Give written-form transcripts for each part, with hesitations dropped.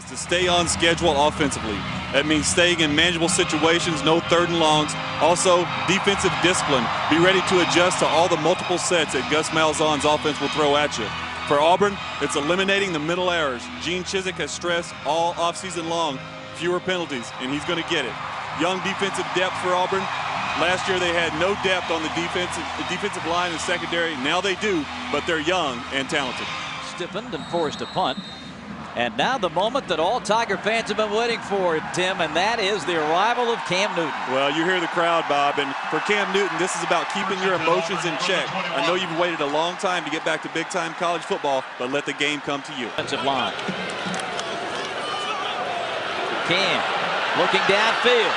is to stay on schedule offensively. That means staying in manageable situations, no third and longs. Also, defensive discipline. Be ready to adjust to all the multiple sets that Gus Malzahn's offense will throw at you. For Auburn, it's eliminating the middle errors. Gene Chizik has stressed all offseason long, fewer penalties, and he's going to get it. Young defensive depth for Auburn. Last year they had no depth on the defensive line and secondary. Now they do, but they're young and talented. Stiffened and forced a punt. And now the moment that all Tiger fans have been waiting for, Tim, and that is the arrival of Cam Newton. Well, you hear the crowd, Bob, and for Cam Newton, this is about keeping your emotions in check. I know you've waited a long time to get back to big-time college football, but let the game come to you. Defensive line. Cam looking downfield.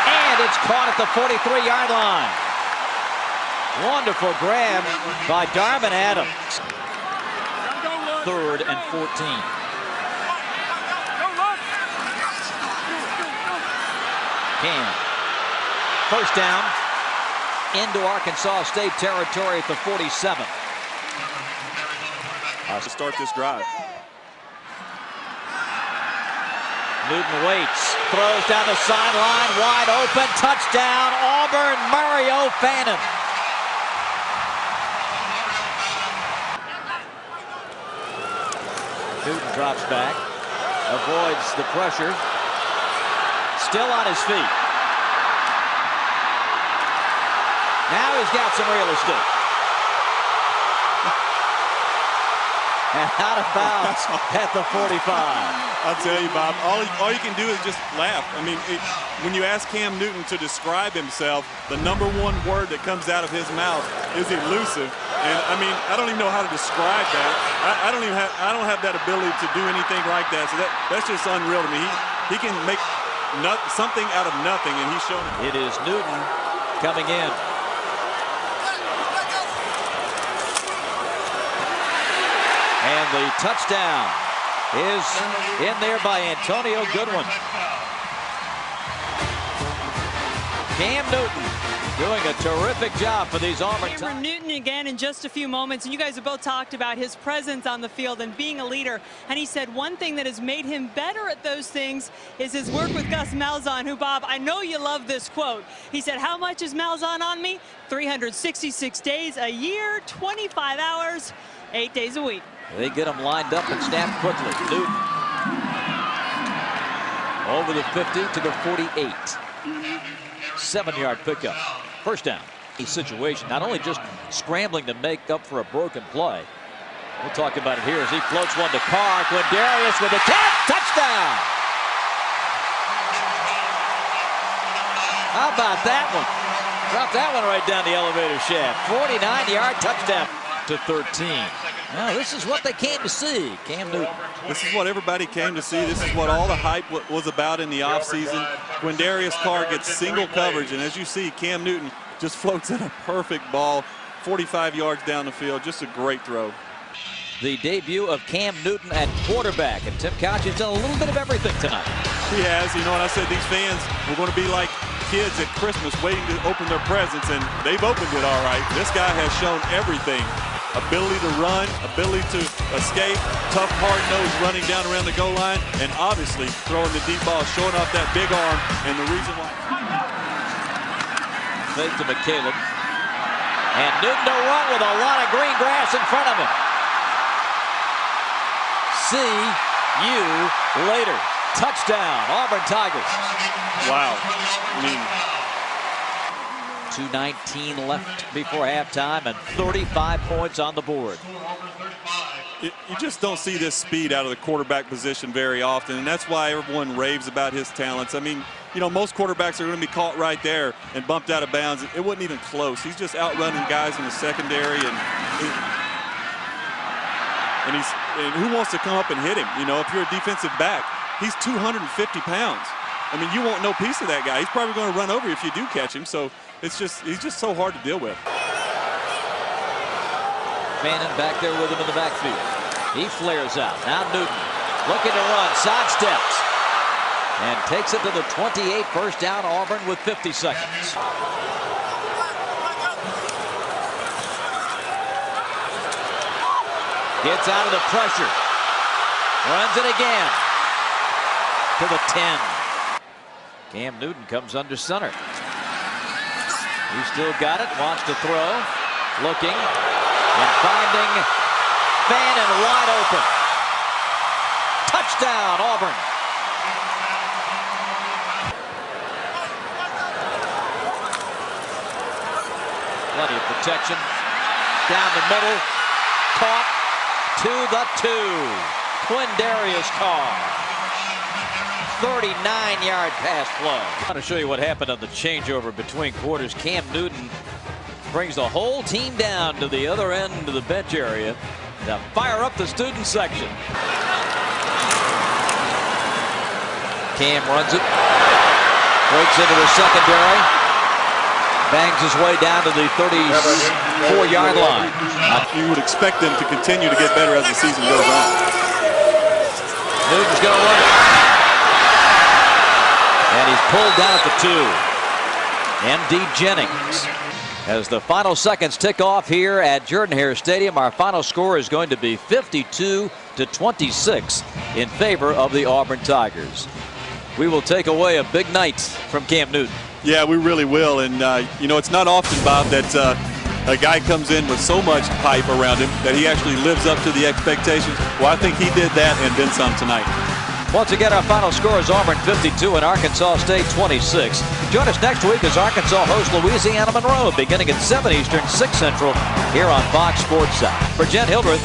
And it's caught at the 43-yard line. Wonderful grab by Darvin Adams. 3rd and 14. Cam. First down into Arkansas State territory at the 47. To start this drive. Newton waits, throws down the sideline, wide open, touchdown, Auburn, Mario Fannin. Newton drops back, avoids the pressure, still on his feet. Now he's got some real estate. And out of bounds at the 45. I'll tell you, Bob, all you can do is just laugh. I mean, when you ask Cam Newton to describe himself, the #1 word that comes out of his mouth is elusive. And I mean, I don't even know how to describe that. I don't have that ability to do anything like that. So that's just unreal to me. He can make something out of nothing, and he's shown it. It is Newton coming in. And the touchdown is in there by Antonio Goodwin. Cam Newton doing a terrific job for these Auburn. Cameron Newton again in just a few moments, and you guys have both talked about his presence on the field and being a leader. And he said one thing that has made him better at those things is his work with Gus Malzahn, who, Bob, I know you love this quote. He said, "How much is Malzahn on me? 366 days a year, 25 hours, 8 days a week." They get him lined up and snapped quickly. Newton over the 50 to the 48. 7-yard pickup. First down. Situation, not only just scrambling to make up for a broken play. We'll talk about it here as he floats one to Carr. Quindarius with a catch. Touchdown. How about that one? Dropped that one right down the elevator shaft. 49-yard touchdown to 13. Now, this is what they came to see, Cam Newton. This is what everybody came to see. This is what all the hype was about in the offseason. Quindarius Carr gets single coverage, and as you see, Cam Newton just floats in a perfect ball, 45 yards down the field. Just a great throw. The debut of Cam Newton at quarterback, and Tim Couch has done a little bit of everything tonight. He has. You know, and I said these fans were going to be like kids at Christmas waiting to open their presents, and they've opened it all right. This guy has shown everything. Ability to run, ability to escape, tough, hard-nosed running down around the goal line, and obviously throwing the deep ball, showing off that big arm, and the reason why. Fake to McCaleb. And Newton to run with a lot of green grass in front of him. See you later. Touchdown, Auburn Tigers. Wow. I mean, 2:19 left before halftime and 35 points on the board. you just don't see this speed out of the quarterback position very often, and that's why everyone raves about his talents. I mean, you know, most quarterbacks are going to be caught right there and bumped out of bounds. It wasn't even close. He's just outrunning guys in the secondary, and who wants to come up and hit him? You know, if you're a defensive back, he's 250 pounds. I mean, you want no piece of that guy. He's probably going to run over you if you do catch him. So he's just so hard to deal with. Fannin back there with him in the backfield. He flares out. Now Newton looking to run, sidesteps, and takes it to the 28. First down, Auburn with 50 seconds. Gets out of the pressure. Runs it again. To the 10. Cam Newton comes under center. He's still got it. Wants to throw. Looking. And finding Fannin wide open. Touchdown, Auburn. Plenty of protection. Down the middle. Caught to the 2. Quindarius Carr. 39-yard pass flow. I want to show you what happened on the changeover between quarters. Cam Newton brings the whole team down to the other end of the bench area to fire up the student section. Cam runs it. Breaks into the secondary. Bangs his way down to the 34-yard line. You would expect them to continue to get better as the season goes on. Newton's going to run it. And he's pulled down at the 2. M.D. Jennings. As the final seconds tick off here at Jordan-Hare Stadium, our final score is going to be 52-26 in favor of the Auburn Tigers. We will take away a big night from Cam Newton. Yeah, we really will. And, you know, it's not often, Bob, that a guy comes in with so much hype around him that he actually lives up to the expectations. Well, I think he did that and then some tonight. Once again, our final score is Auburn 52 and Arkansas State 26. Join us next week as Arkansas hosts Louisiana Monroe beginning at 7 Eastern, 6 Central here on Fox Sports South. For Jen Hildreth,